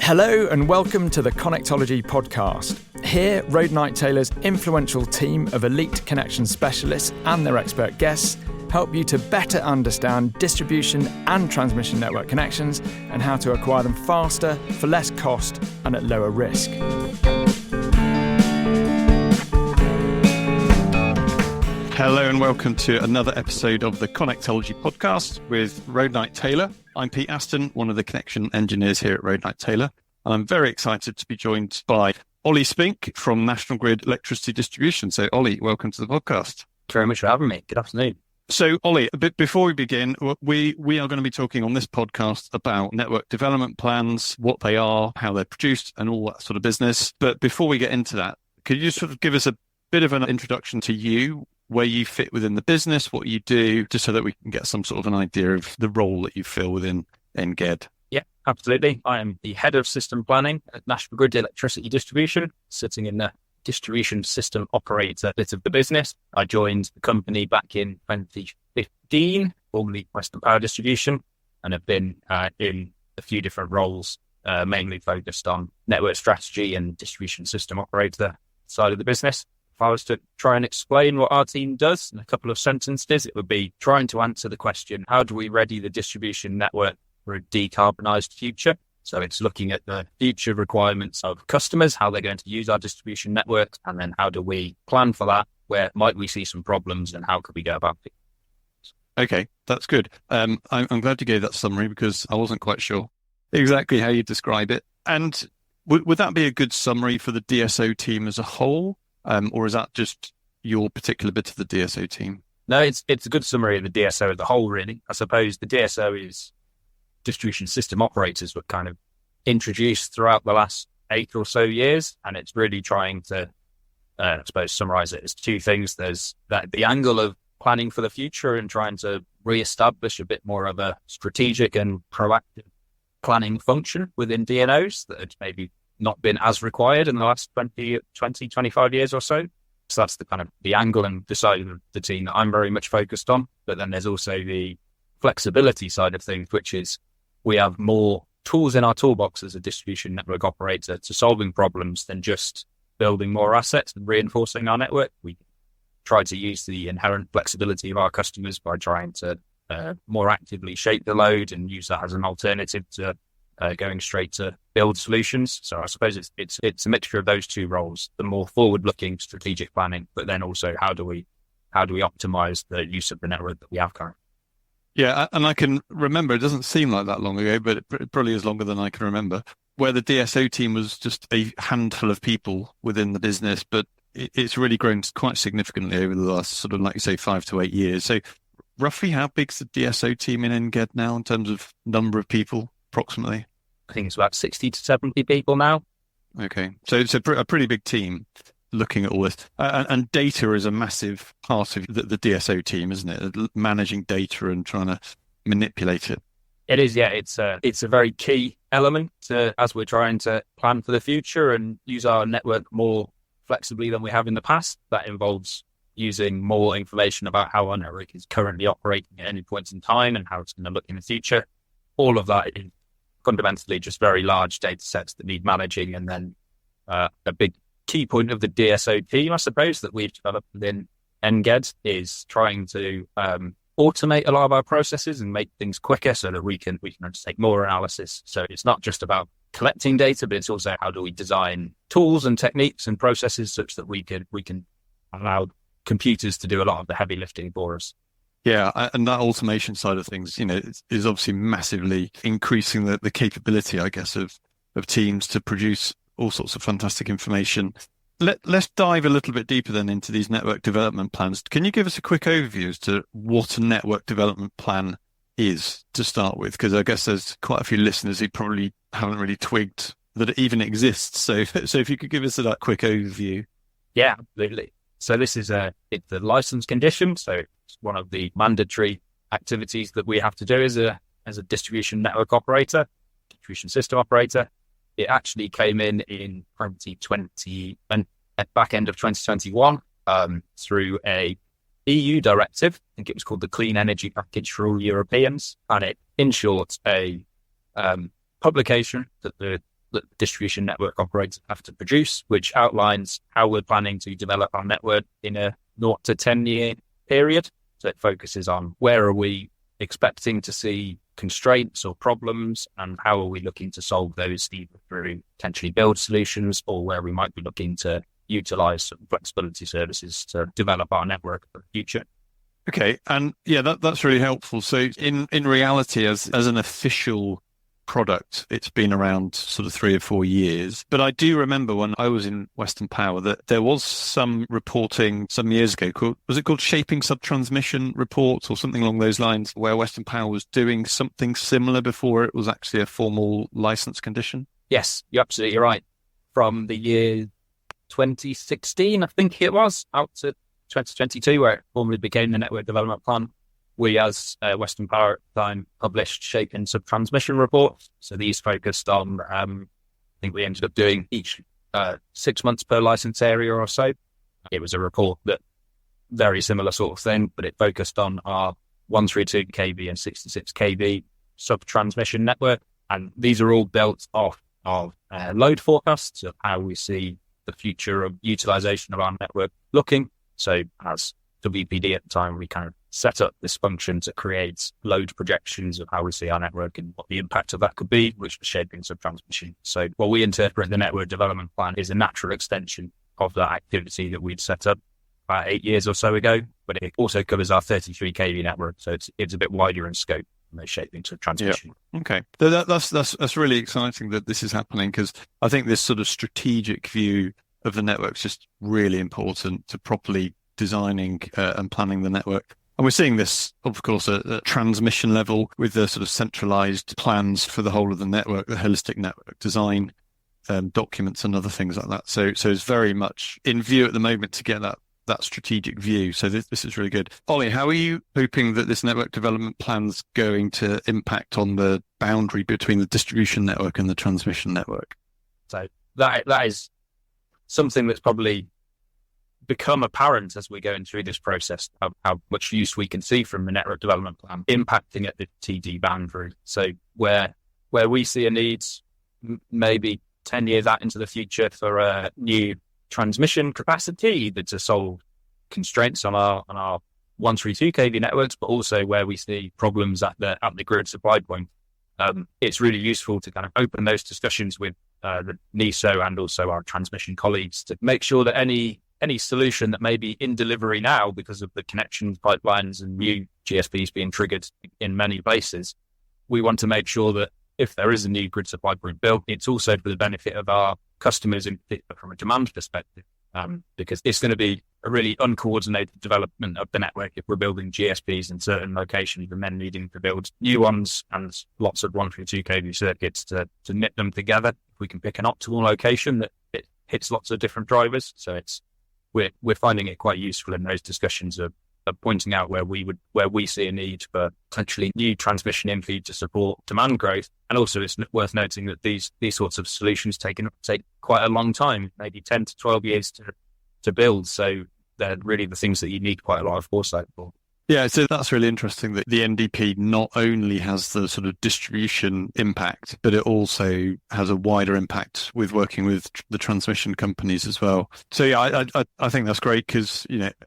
Hello and welcome to the Connectology podcast. Here, Road Knight Taylor's influential team of elite connection specialists and their expert guests help you to better understand distribution and transmission network connections and how to acquire them faster, for less cost and at lower risk. Hello and welcome to another episode of the Connectology podcast with Road Knight Taylor. I'm Pete Aston, one of the connection engineers here at Road Knight Taylor, and I'm very excited to be joined by Oli Spink from National Grid Electricity Distribution. So Oli, welcome to the podcast. Thank you very much for having me. Good afternoon. So Oli, a bit before we begin, we are going to be talking on this podcast about network development plans, what they are, how they're produced and all that sort of business. But before we get into that, could you sort of give us a bit of an introduction to you, where you fit within the business, what you do, just so that we can get some sort of an idea of the role that you fill within NGED? Yeah, absolutely. I am the head of system planning at National Grid Electricity Distribution, sitting in the distribution system operator bit of the business. I joined the company back in 2015, formerly Western Power Distribution, and have been in a few different roles, mainly focused on network strategy and distribution system operator side of the business. If I was to try and explain what our team does in a couple of sentences, it would be trying to answer the question, how do we ready the distribution network for a decarbonised future? So it's looking at the future requirements of customers, how they're going to use our distribution network, and then how do we plan for that? Where might we see some problems and how could we go about it? Okay, that's good. I'm glad you gave that summary because I wasn't quite sure exactly how you describe it. And would that be a good summary for the DSO team as a whole? Or is that just your particular bit of the DSO team? No, it's a good summary of the DSO as a whole, really. I suppose the DSO is distribution system operators were kind of introduced throughout the last 8 or so years. And it's really trying to, I suppose, summarize it as two things. There's that the angle of planning for the future and trying to reestablish a bit more of a strategic and proactive planning function within DNOs that had maybe not been as required in the last 20, 25 years or so. So that's the kind of the angle and the side of the team that I'm very much focused on. But then there's also the flexibility side of things, which is we have more tools in our toolbox as a distribution network operator to solving problems than just building more assets and reinforcing our network. We try to use the inherent flexibility of our customers by trying to more actively shape the load and use that as an alternative to going straight to build solutions. So I suppose it's a mixture of those two roles, the more forward-looking strategic planning, but then also how do we optimize the use of the network that we have currently. Yeah, and I can remember, it doesn't seem like that long ago, but it probably is longer than I can remember, where the DSO team was just a handful of people within the business, but it's really grown quite significantly over the last sort of, like you say, 5 to 8 years. So roughly how big's the DSO team in NGED now in terms of number of people? Approximately, I think it's about 60 to 70 people now. Okay, so it's a pretty big team looking at all this, and data is a massive part of the DSO team, isn't it? Managing data and trying to manipulate it. It is, yeah. It's a very key element as we're trying to plan for the future and use our network more flexibly than we have in the past. That involves using more information about how our network is currently operating at any point in time and how it's going to look in the future. All of that is fundamentally just very large data sets that need managing. And then a big key point of the DSO team, I suppose, that we've developed within NGED is trying to automate a lot of our processes and make things quicker so that we can undertake more analysis. So it's not just about collecting data, but it's also how do we design tools and techniques and processes such that we can allow computers to do a lot of the heavy lifting for us. Yeah, and that automation side of things, is obviously massively increasing the capability, I guess, of teams to produce all sorts of fantastic information. Let's dive a little bit deeper then into these network development plans. Can you give us a quick overview as to what a network development plan is to start with? Because I guess there's quite a few listeners who probably haven't really twigged that it even exists. So if you could give us that quick overview. Yeah, absolutely. So this is it's a license condition. So it's one of the mandatory activities that we have to do as a distribution network operator, distribution system operator. It actually came in 2020 and at back end of 2021 through a EU directive. I think it was called the Clean Energy Package for All Europeans. And it, in short, a publication that the that distribution network operators have to produce, which outlines how we're planning to develop our network in a 0 to 10 year period. So it focuses on where are we expecting to see constraints or problems, and how are we looking to solve those either through potentially build solutions, or where we might be looking to utilize some flexibility services to develop our network for the future. Okay. And yeah, that's really helpful. So in reality, as an official product, it's been around sort of 3 or 4 years. But I do remember when I was in Western Power that there was some reporting some years ago was it called Shaping Subtransmission Reports or something along those lines, where Western Power was doing something similar before it was actually a formal license condition? Yes, you're absolutely right. From the year 2016, I think it was, out to 2022, where it formally became the Network Development Plan, we, as Western Power at the time, published Shaping Subtransmission Reports. So these focused on, I think we ended up doing each 6 months per license area or so. It was a report that very similar sort of thing, but it focused on our 132 kV and 66 kV sub-transmission network. And these are all built off of load forecasts of how we see the future of utilization of our network looking. So as WPD at the time, we kind of set up this function to create load projections of how we see our network and what the impact of that could be, which was shaping sub-transmission. So what we interpret the Network Development Plan is a natural extension of that activity that we'd set up about 8 years or so ago, but it also covers our 33 kV network. So it's a bit wider in scope than those shaping sub-transmission. Yeah. Okay. That's really exciting that this is happening, because I think this sort of strategic view of the network is just really important to properly designing and planning the network. And we're seeing this, of course, at transmission level with the sort of centralized plans for the whole of the network, the holistic network design documents and other things like that. So it's very much in view at the moment to get that strategic view. So this is really good. Oli, how are you hoping that this network development plan's going to impact on the boundary between the distribution network and the transmission network? So that is something that's probably become apparent as we're going through this process, how much use we can see from the network development plan impacting at the TD boundary. So where we see a need, maybe 10 years out into the future, for a new transmission capacity, either to solve constraints on our 132 kV networks, but also where we see problems at the grid supply point. It's really useful to kind of open those discussions with the NESO and also our transmission colleagues to make sure that any solution that may be in delivery now because of the connections, pipelines and new GSPs being triggered in many places, we want to make sure that if there is a new grid supply point built, it's also for the benefit of our customers, in particular from a demand perspective, because it's going to be a really uncoordinated development of the network if we're building GSPs in certain locations and then needing to build new ones and lots of 132 kV circuits to knit them together. If we can pick an optimal location that it hits lots of different drivers. So we're finding it quite useful in those discussions of pointing out where we see a need for potentially new transmission in feed to support demand growth. And also it's worth noting that these sorts of solutions take quite a long time, maybe 10 to 12 years to build. So they're really the things that you need quite a lot of foresight for. Yeah, so that's really interesting that the NDP not only has the sort of distribution impact, but it also has a wider impact with working with the transmission companies as well. So yeah, I think that's great because,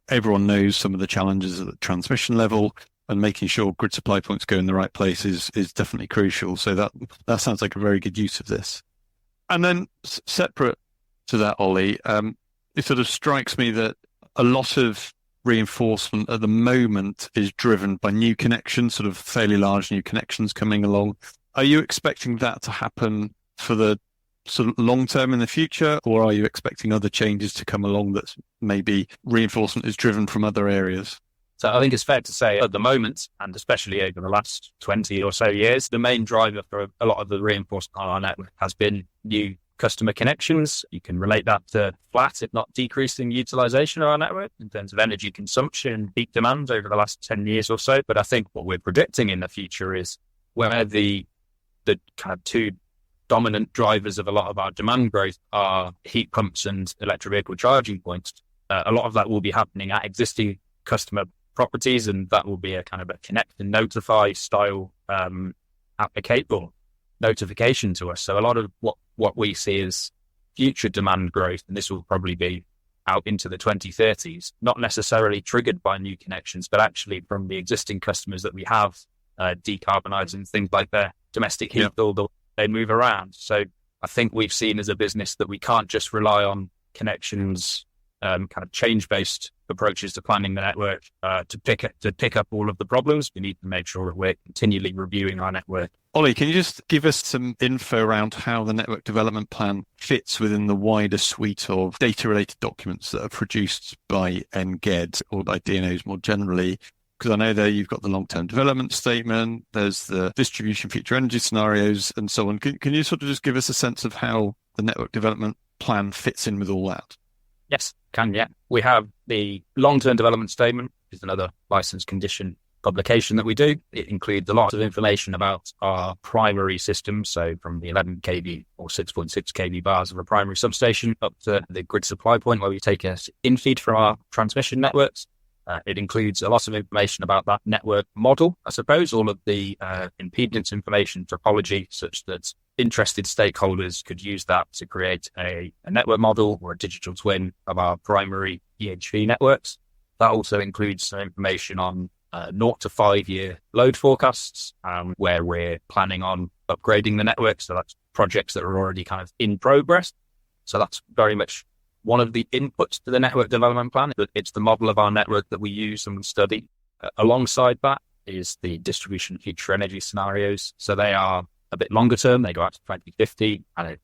everyone knows some of the challenges at the transmission level, and making sure grid supply points go in the right place is definitely crucial. So that sounds like a very good use of this. And then separate to that, Oli, it sort of strikes me that a lot of reinforcement at the moment is driven by new connections, sort of fairly large new connections coming along. Are you expecting that to happen for the sort of long term in the future, or are you expecting other changes to come along that maybe reinforcement is driven from other areas? So I think it's fair to say at the moment, and especially over the last 20 or so years, the main driver for a lot of the reinforcement on our network has been new customer connections. You can relate that to flat, if not decreasing utilization of our network in terms of energy consumption, peak demand over the last 10 years or so. But I think what we're predicting in the future is where the kind of two dominant drivers of a lot of our demand growth are heat pumps and electric vehicle charging points. A lot of that will be happening at existing customer properties, and that will be a kind of a connect and notify style notification to us. So a lot of what what we see as future demand growth, and this will probably be out into the 2030s, not necessarily triggered by new connections, but actually from the existing customers that we have, decarbonizing things like their domestic heat bill, they move around. So I think we've seen as a business that we can't just rely on connections, kind of change-based approaches to planning the network to pick up all of the problems. We need to make sure that we're continually reviewing our network. Oli, can you just give us some info around how the network development plan fits within the wider suite of data-related documents that are produced by NGED or by DNOs more generally? Because I know there you've got the long-term development statement, there's the distribution future energy scenarios and so on. Can you sort of just give us a sense of how the network development plan fits in with all that? Yes, can, yeah. We have the long-term development statement, which is another license condition publication that we do. It includes a lot of information about our primary systems, so from the 11 kV or 6.6 kV bars of a primary substation up to the grid supply point where we take a in-feed from our transmission networks. It includes a lot of information about that network model, I suppose, all of the impedance information topology, such that interested stakeholders could use that to create a network model or a digital twin of our primary EHV networks. That also includes some information on 0 to 5 year load forecasts, where we're planning on upgrading the network. So that's projects that are already kind of in progress. So that's very much one of the inputs to the network development plan. It's the model of our network that we use and study. Alongside that is the distribution future energy scenarios. So they are a bit longer term. They go out to 2050, and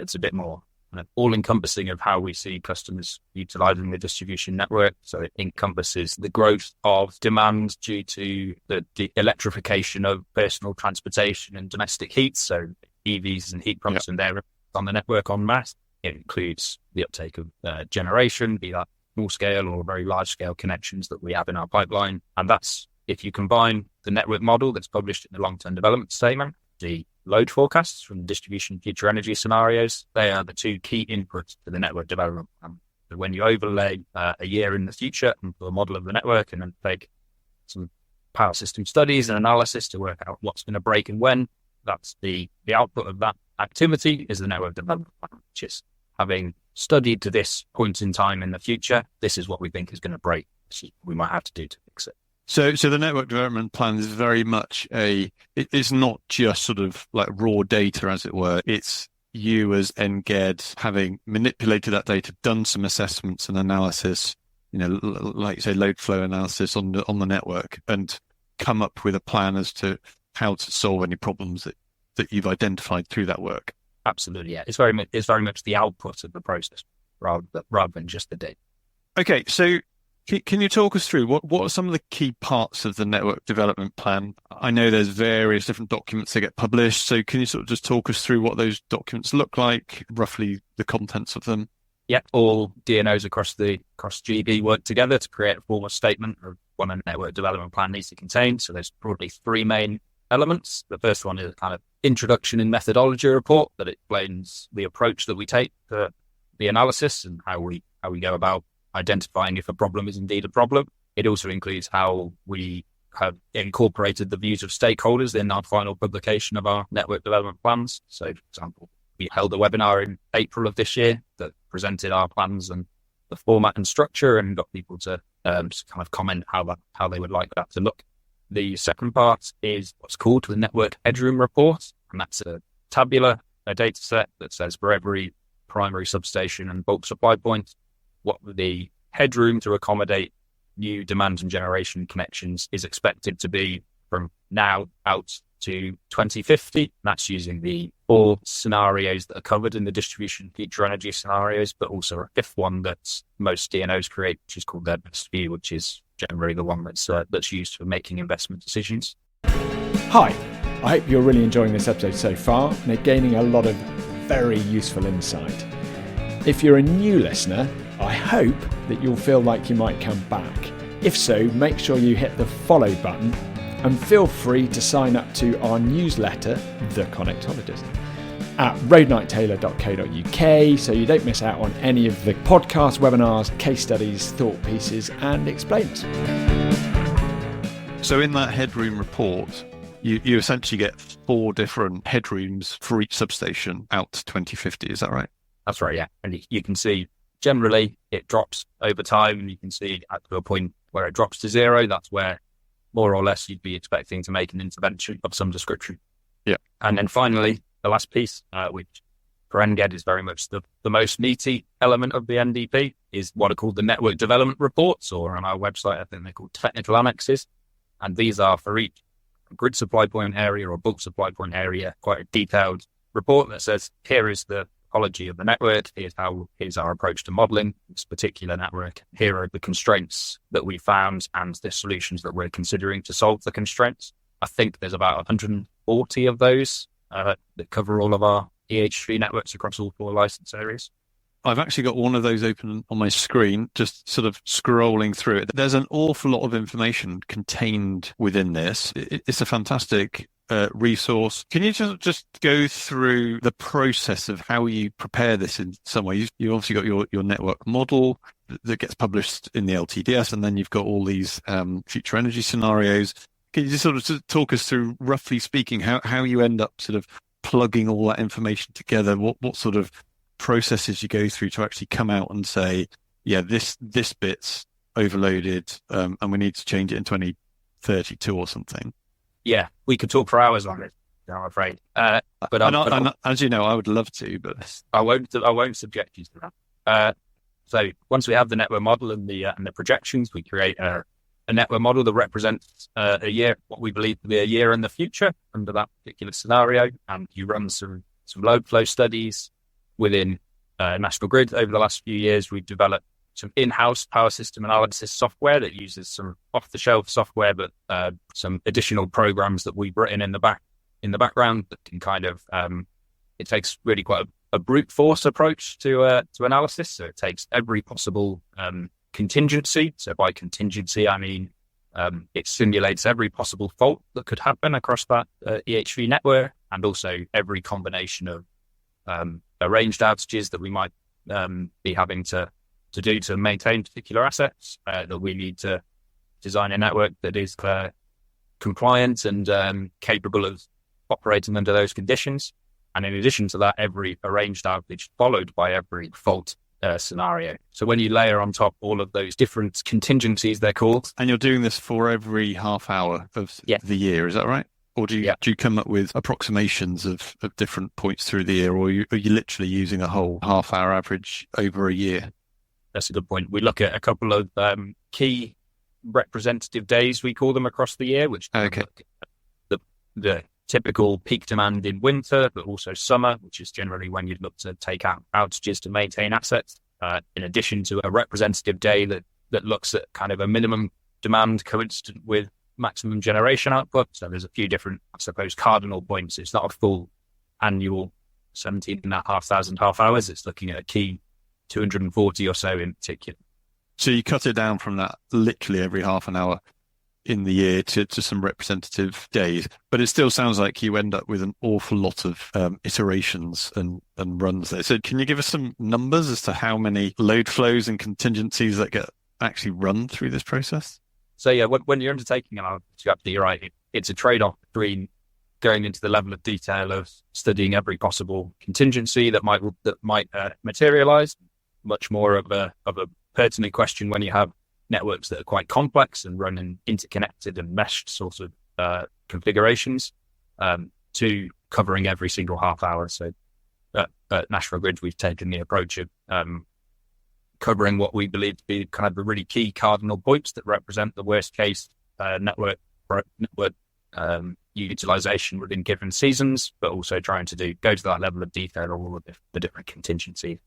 it's a bit more kind of all-encompassing of how we see customers utilizing the distribution network. So it encompasses the growth of demand due to the electrification of personal transportation and domestic heat. So EVs and heat pumps and their on the network en masse. It includes the uptake of generation, be that small scale or very large scale connections that we have in our pipeline. And that's, if you combine the network model that's published in the long-term development statement, the load forecasts from distribution future energy scenarios, they are the two key inputs to the network development plan. So when you overlay a year in the future into a model of the network and then take some power system studies and analysis to work out what's going to break and when, that's the output of that activity is the network development plan, which is having studied to this point in time in the future, this is what we think is going to break. This is what we might have to do to fix it. So the network development plan is very much it's not just sort of like raw data, as it were. It's you as NGED having manipulated that data, done some assessments and analysis, like you say, load flow analysis on the network, and come up with a plan as to how to solve any problems that you've identified through that work. Absolutely, yeah. It's very much the output of the process rather than just the data. Okay, so can you talk us through what are some of the key parts of the network development plan? I know there's various different documents that get published, so can you sort of just talk us through what those documents look like, roughly the contents of them? Yeah, all DNOs across GB work together to create a formal statement of what a network development plan needs to contain. So there's broadly three main elements. The first one is a kind of introduction and methodology report that explains the approach that we take to the analysis and how we go about identifying if a problem is indeed a problem. It also includes how we have incorporated the views of stakeholders in our final publication of our network development plans. So, for example, we held a webinar in April of this year that presented our plans and the format and structure and got people to kind of comment how they would like that to look. The second part is what's called the network headroom report, and that's a tabular, a data set that says for every primary substation and bulk supply point, what the headroom to accommodate new demand and generation connections is expected to be from now out to 2050. That's using the four scenarios that are covered in the distribution future energy scenarios, but also a fifth one that most DNOs create, which is called their best view, which is generally the one that's used for making investment decisions. Hi, I hope you're really enjoying this episode so far and are gaining a lot of very useful insight. If you're a new listener, I hope that you'll feel like you might come back. If so, make sure you hit the follow button and feel free to sign up to our newsletter, The Connectologist, at roadnighttaylor.co.uk so you don't miss out on any of the podcast webinars, case studies, thought pieces and explainers. So in that headroom report, you essentially get 4 different headrooms for each substation out to 2050. Is that right? That's right, yeah. And you can see generally it drops over time, and you can see at a point where it drops to 0, that's where more or less you'd be expecting to make an intervention of some description. Yeah. And then finally, the last piece, which for NGED is very much the most meaty element of the NDP, is what are called the network development reports, or on our website, I think they're called technical annexes. And these are for each grid supply point area or bulk supply point area, quite a detailed report that says, here is the topology of the network, here's our approach to modeling this particular network, here are the constraints that we found and the solutions that we're considering to solve the constraints. I think there's about 140 of those that cover all of our EH3 networks across all 4 license areas. I've actually got one of those open on my screen, just sort of scrolling through it. There's an awful lot of information contained within this. It's a fantastic resource. Can you just go through the process of how you prepare this in some way? You've obviously got your network model that gets published in the LTDS, and then you've got all these future energy scenarios. Can you just sort of talk us through, roughly speaking, how you end up sort of plugging all that information together? What sort of processes you go through to actually come out and say, yeah, this bit's overloaded, and we need to change it in 2032 or something? Yeah, we could talk for hours on it, I'm afraid. But as you know, I would love to, but I won't subject you to that. So once we have the network model and the projections, we create a network model that represents a year, what we believe to be a year in the future under that particular scenario, and you run some load flow studies within National Grid. Over the last few years, we've developed some in-house power system analysis software that uses some off-the-shelf software, but some additional programs that we've written in the background that can kind of it takes really quite a brute force approach to analysis. So it takes every possible contingency. So by contingency, I mean it simulates every possible fault that could happen across that EH3 network, and also every combination of arranged outages that we might be having to do to maintain particular assets, that we need to design a network that is compliant and capable of operating under those conditions. And in addition to that, every arranged outage followed by every fault scenario. So when you layer on top all of those different contingencies, they're called. And you're doing this for every half hour of the year, is that right? Or do you come up with approximations of different points through the year, or are you literally using a whole half hour average over a year? That's a good point. We look at a couple of key representative days, we call them, across the year, which the typical peak demand in winter, but also summer, which is generally when you'd look to take out outages to maintain assets, in addition to a representative day that looks at kind of a minimum demand coincident with maximum generation output. So there's a few different, I suppose, cardinal points. It's not a full annual 17,500 half hours. It's looking at a key 240 or so in particular. So you cut it down from that literally every half an hour in the year to some representative days, but it still sounds like you end up with an awful lot of iterations and runs there. So can you give us some numbers as to how many load flows and contingencies that get actually run through this process? So yeah, when you're undertaking an outage, you're absolutely right. It's a trade-off between going into the level of detail of studying every possible contingency that might materialize. Much more of a pertinent question when you have networks that are quite complex and run in interconnected and meshed sort of configurations, to covering every single half hour. So at National Grid, we've taken the approach of covering what we believe to be kind of the really key cardinal points that represent the worst case network utilization within given seasons, but also trying to go to that level of detail of all of the different contingencies.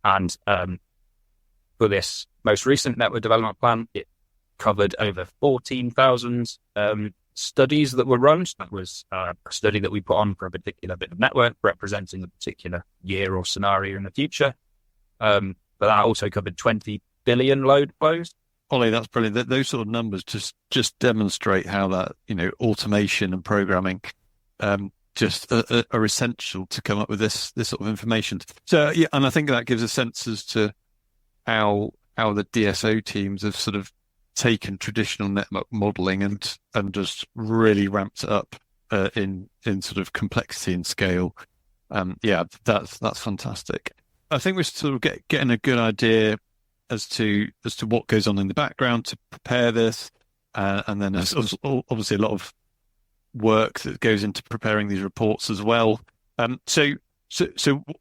And for this most recent network development plan, it covered over 14,000 studies that were run. So that was a study that we put on for a particular bit of network representing a particular year or scenario in the future. But that also covered 20 billion load flows. Oli, that's brilliant. Those sort of numbers just demonstrate how that, automation and programming just are essential to come up with this sort of information. So, yeah, and I think that gives a sense as to how the DSO teams have sort of taken traditional network modeling and just really ramped it up in sort of complexity and scale. That's fantastic. I think we're sort of getting a good idea as to what goes on in the background to prepare this, and then there's obviously a lot of work that goes into preparing these reports as well. So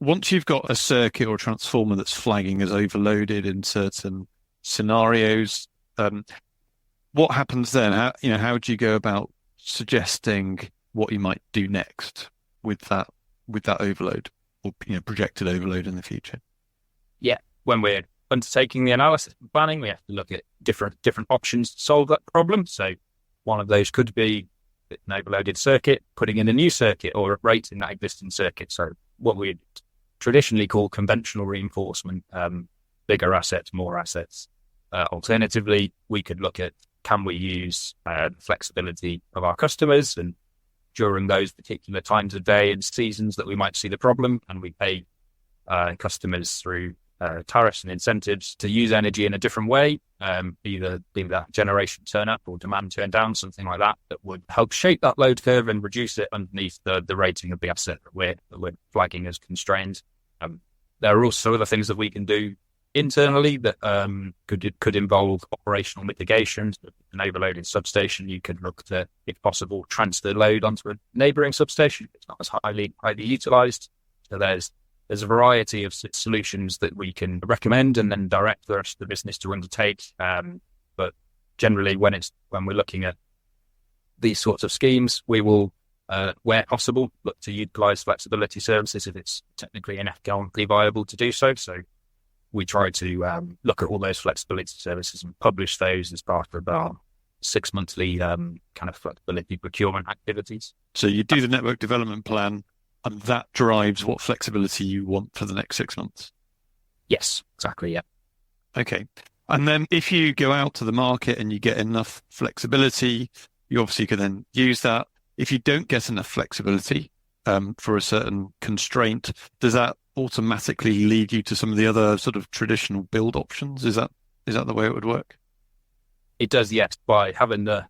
once you've got a circuit or a transformer that's flagging as overloaded in certain scenarios, what happens then? How do you go about suggesting what you might do next with that overload, or projected overload in the future? Yeah, when we're undertaking the analysis and planning, we have to look at different options to solve that problem. So one of those could be an overloaded circuit, putting in a new circuit, or rating that existing circuit. So what we traditionally call conventional reinforcement, bigger assets, more assets. Alternatively, we could look at, can we use the flexibility of our customers, and during those particular times of day and seasons that we might see the problem, and we pay customers through tariffs and incentives to use energy in a different way, either be that generation turn up or demand turn down, something like that would help shape that load curve and reduce it underneath the rating of the asset that we're flagging as constrained. There are also other things that we can do internally that could involve operational mitigation. An overloaded substation, you could look to, if possible, transfer load onto a neighbouring substation. It's not as highly utilised. So there's a variety of solutions that we can recommend and then direct the rest of the business to undertake. But generally, when we're looking at these sorts of schemes, we will, where possible, look to utilise flexibility services if it's technically and economically viable to do so. So we try to look at all those flexibility services and publish those as part of our 6 monthly kind of flexibility procurement activities. So you do the network development plan, and that drives what flexibility you want for the next 6 months? Yes, exactly, yeah. Okay. And then if you go out to the market and you get enough flexibility, you obviously can then use that. If you don't get enough flexibility for a certain constraint, does that automatically lead you to some of the other sort of traditional build options? Is that the way it would work? It does, yes. By having the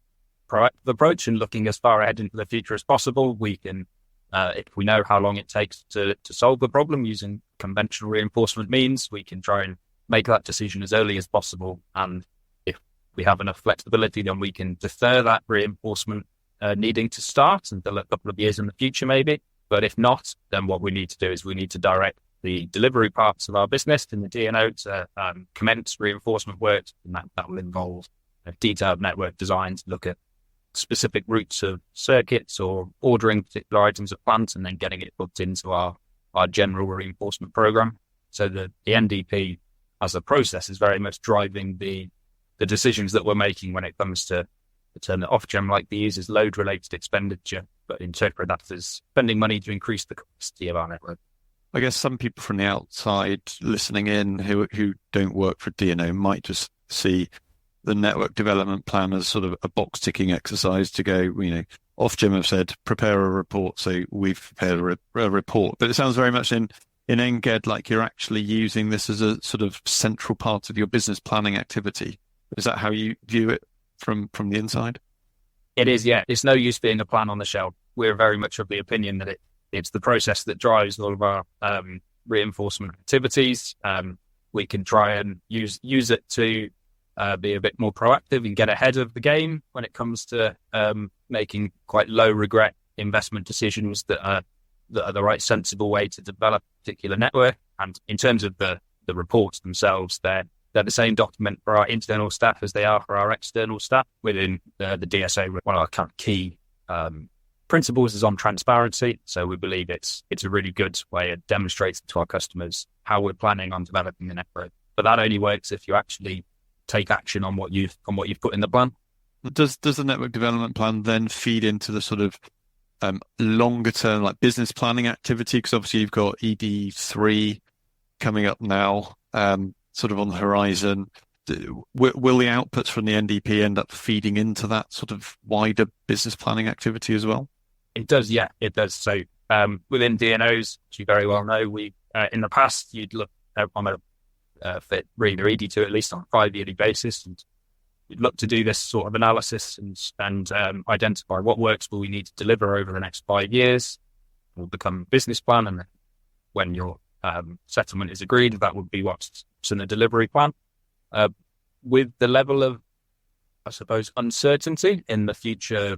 proactive approach and looking as far ahead into the future as possible, we can, if we know how long it takes to solve the problem using conventional reinforcement means, we can try and make that decision as early as possible. And if we have enough flexibility, then we can defer that reinforcement needing to start until a couple of years in the future, maybe. But if not, then what we need to do is we need to direct the delivery parts of our business in the DNO to commence reinforcement work, and that will involve detailed network design to look at specific routes of circuits or ordering particular items of plant and then getting it booked into our general reinforcement program. So the NDP as a process is very much driving the decisions that we're making when it comes to the term that Ofgem like to use is load-related expenditure, but interpret that as spending money to increase the capacity of our network. I guess some people from the outside listening in who don't work for DNO might just see the network development plan as sort of a box ticking exercise to go, Ofgem have said, prepare a report. So we've prepared a report, but it sounds very much in NGED like you're actually using this as a sort of central part of your business planning activity. Is that how you view it from the inside? It is, yeah. It's no use being a plan on the shelf. We're very much of the opinion that it's the process that drives all of our reinforcement activities. We can try and use it to be a bit more proactive and get ahead of the game when it comes to making quite low regret investment decisions that are the right sensible way to develop a particular network. And in terms of the reports themselves, they're the same document for our internal staff as they are for our external staff within the DSO. One of our kind of key principles is on transparency. So we believe it's a really good way of demonstrating to our customers how we're planning on developing the network. But that only works if you actually take action on what you've put in the plan. Does the network development plan then feed into the sort of longer term like business planning activity? Because obviously you've got ED3 coming up now, sort of on the horizon. Will the outputs from the NDP end up feeding into that sort of wider business planning activity as well? It does, yeah, it does. So within DNOs, as you very well know, we in the past you'd look on a fit read or ED2 at least on a 5-yearly basis, and we'd look to do this sort of analysis and identify what works will we need to deliver over the next 5 years. Will become a business plan, and when your settlement is agreed, that would be what's in the delivery plan. With the level of, I suppose, uncertainty in the future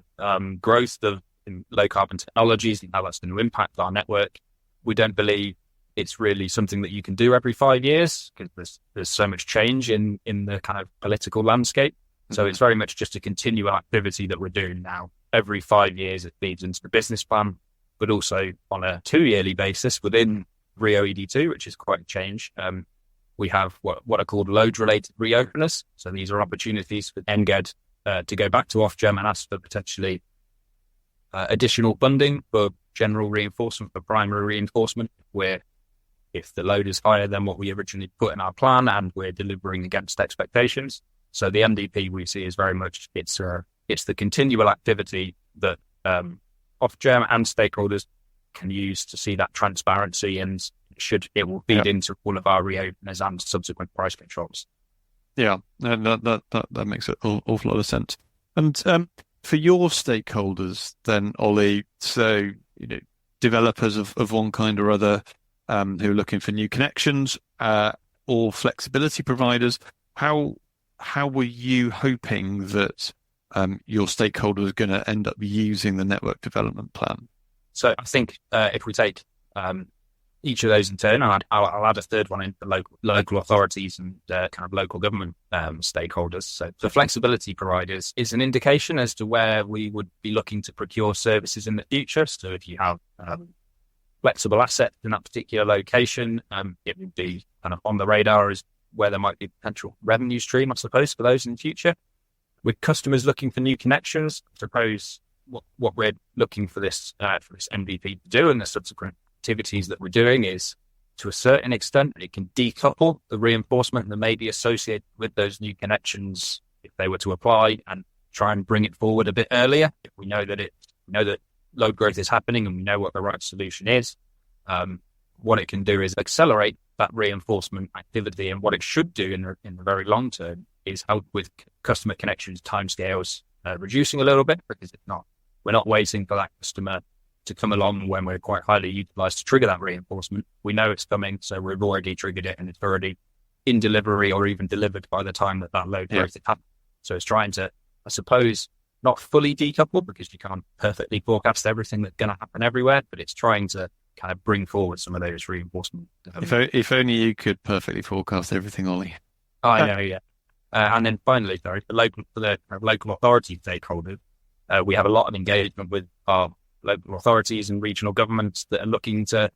growth of low carbon technologies and how that's going to impact our network, we don't believe it's really something that you can do every 5 years, because there's so much change in the kind of political landscape. So it's very much just a continual activity that we're doing now. Every 5 years it feeds into the business plan, but also on a 2-yearly basis within Rio ED2, which is quite a change. We have what are called load-related reopeners. So these are opportunities for NGED to go back to Ofgem and ask for potentially additional funding for general reinforcement, for primary reinforcement, where if the load is higher than what we originally put in our plan and we're delivering against expectations. So the MDP we see is very much, it's the continual activity that Ofgem and stakeholders can use to see that transparency, and it will feed into all of our reopeners and subsequent price controls. Yeah, that makes an awful lot of sense. And for your stakeholders then, Oli, so developers of one kind or other who are looking for new connections or flexibility providers, how were you hoping that your stakeholders are going to end up using the network development plan? So I think if we take each of those in turn, I'll add a third one in the local authorities and kind of local government stakeholders. So the flexibility providers is an indication as to where we would be looking to procure services in the future. So if you have flexible assets in that particular location, it would be kind of on the radar as where there might be potential revenue stream, I suppose, for those in the future. With customers looking for new connections, I suppose what we're looking for this MVP to do and the subsequent activities that we're doing is, to a certain extent, it can decouple the reinforcement that may be associated with those new connections if they were to apply, and try and bring it forward a bit earlier. If we know that load growth is happening and we know what the right solution is, what it can do is accelerate that reinforcement activity. And what it should do in the very long term is help with customer connections timescales reducing a little bit, because we're not waiting for that customer to come along when we're quite highly utilized to trigger that reinforcement. We know it's coming, so we've already triggered it and it's already in delivery or even delivered by the time that load growth is happening. So it's trying to, I suppose, not fully decouple, because you can't perfectly forecast everything that's going to happen everywhere, but it's trying to kind of bring forward some of those reinforcement. If only you could perfectly forecast everything, Oli. I know, yeah. And then finally, for the local authority stakeholders, we have a lot of engagement with our local authorities and regional governments that are looking to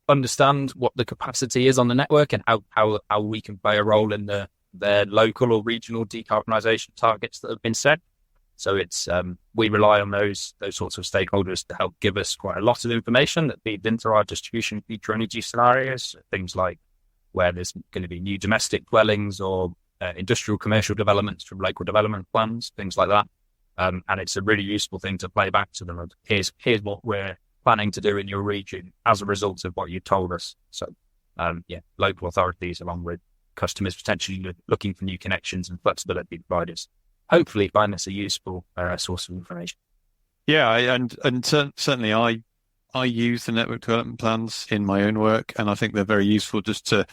understand what the capacity is on the network and how we can play a role in their local or regional decarbonisation targets that have been set. So it's we rely on those sorts of stakeholders to help give us quite a lot of information that feeds into our distribution future energy scenarios. Things like where there's going to be new domestic dwellings or industrial commercial developments from local development plans, things like that. And it's a really useful thing to play back to them. Here's what we're planning to do in your region as a result of what you told us. So local authorities, along with customers potentially looking for new connections and flexibility providers, hopefully find this a useful source of information. Yeah, and certainly I use the network development plans in my own work, and I think they're very useful just to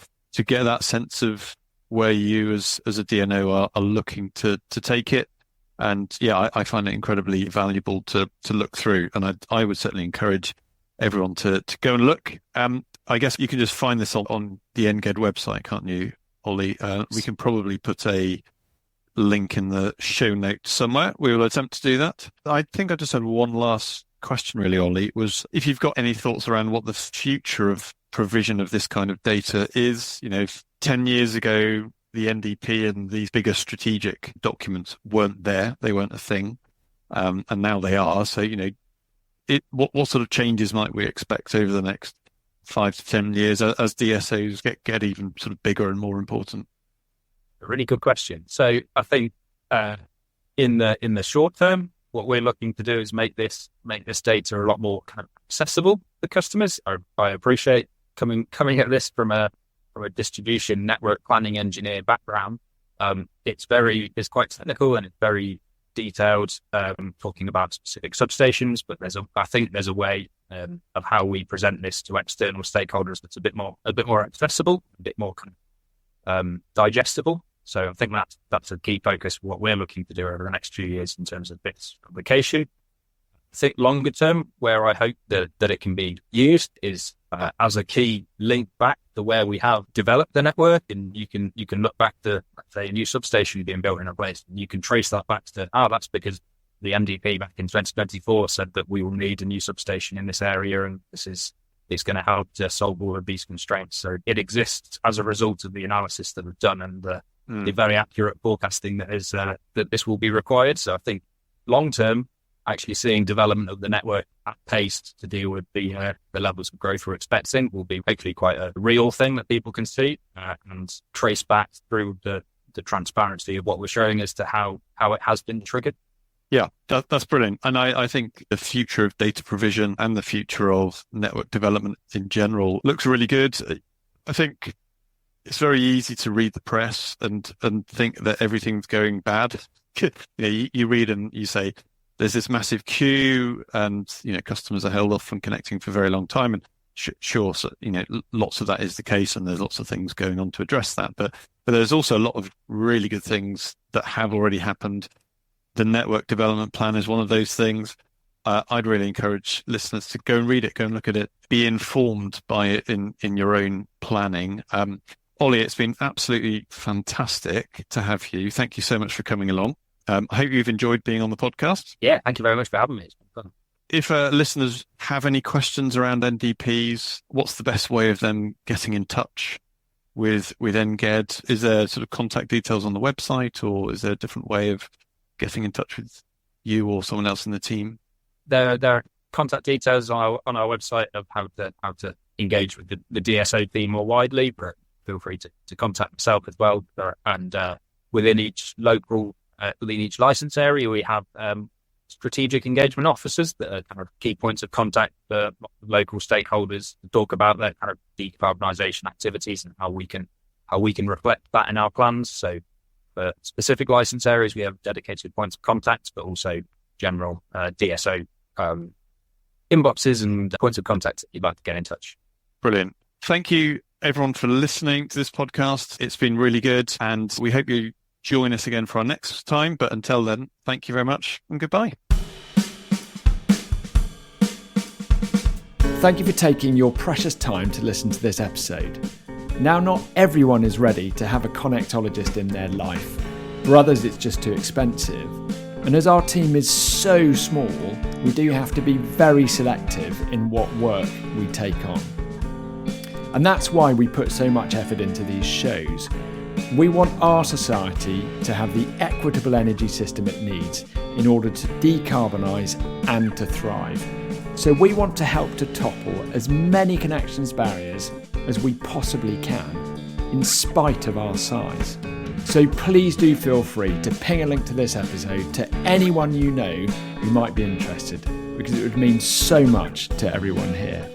get that sense of where you as a DNO are looking to take it. And yeah, I find it incredibly valuable to look through, and I would certainly encourage everyone to go and look. I guess you can just find this on the NGED website, can't you, Oli? We can probably put a link in the show notes somewhere. We will attempt to do that. I think I just had one last question really, Oli, was if you've got any thoughts around what the future of provision of this kind of data is. 10 years ago, the NDP and these bigger strategic documents weren't there. They weren't a thing. And now they are. So, what sort of changes might we expect over the next 5 to 10 years as DSOs get even sort of bigger and more important? A really good question. So I think in the short term, what we're looking to do is make this data a lot more kind of accessible to customers. I appreciate coming at this from a distribution network planning engineer background. It's quite technical and it's very detailed, talking about specific substations, but I think there's a way of how we present this to external stakeholders that's a bit more accessible, a bit more digestible. So I think that's a key focus for what we're looking to do over the next few years in terms of bits publication. I think longer term, where I hope that it can be used is as a key link back to where we have developed the network, and you can look back to, let's say, a new substation being built in a place, and you can trace that back to that's because the MDP back in 2024 said that we will need a new substation in this area, and it's going to help to solve all of these constraints. So it exists as a result of the analysis that we've done and the very accurate forecasting that this will be required. So I think long term, actually seeing development of the network at pace to deal with the levels of growth we're expecting will be hopefully quite a real thing that people can see and trace back through the transparency of what we're showing as to how it has been triggered. Yeah, that's brilliant. And I think the future of data provision and the future of network development in general looks really good. I think it's very easy to read the press and think that everything's going bad. You read and you say, there's this massive queue and, customers are held off from connecting for a very long time. And sure, so, lots of that is the case and there's lots of things going on to address that. But there's also a lot of really good things that have already happened. The network development plan is one of those things. I'd really encourage listeners to go and read it, go and look at it, be informed by it in your own planning. Oli, it's been absolutely fantastic to have you. Thank you so much for coming along. I hope you've enjoyed being on the podcast. Yeah, thank you very much for having me. It's been fun. If listeners have any questions around NDPs, what's the best way of them getting in touch with NGED? Is there sort of contact details on the website, or is there a different way of getting in touch with you or someone else in the team? There are contact details on our website of how to engage with the DSO team more widely, but feel free to contact myself as well. And within each license area, we have strategic engagement officers that are kind of key points of contact for local stakeholders to talk about their kind of decarbonization activities and how we can reflect that in our plans. So for specific license areas, we have dedicated points of contact, but also general DSO inboxes and points of contact if you'd like to get in touch. Brilliant. Thank you, everyone, for listening to this podcast. It's been really good, and we hope you join us again for our next time. But until then, thank you very much and goodbye. Thank you for taking your precious time to listen to this episode. Now, not everyone is ready to have a connectologist in their life. For others, it's just too expensive. And as our team is so small, we do have to be very selective in what work we take on. And that's why we put so much effort into these shows. We want our society to have the equitable energy system it needs in order to decarbonise and to thrive. So we want to help to topple as many connections barriers as we possibly can, in spite of our size. So please do feel free to ping a link to this episode to anyone you know who might be interested, because it would mean so much to everyone here.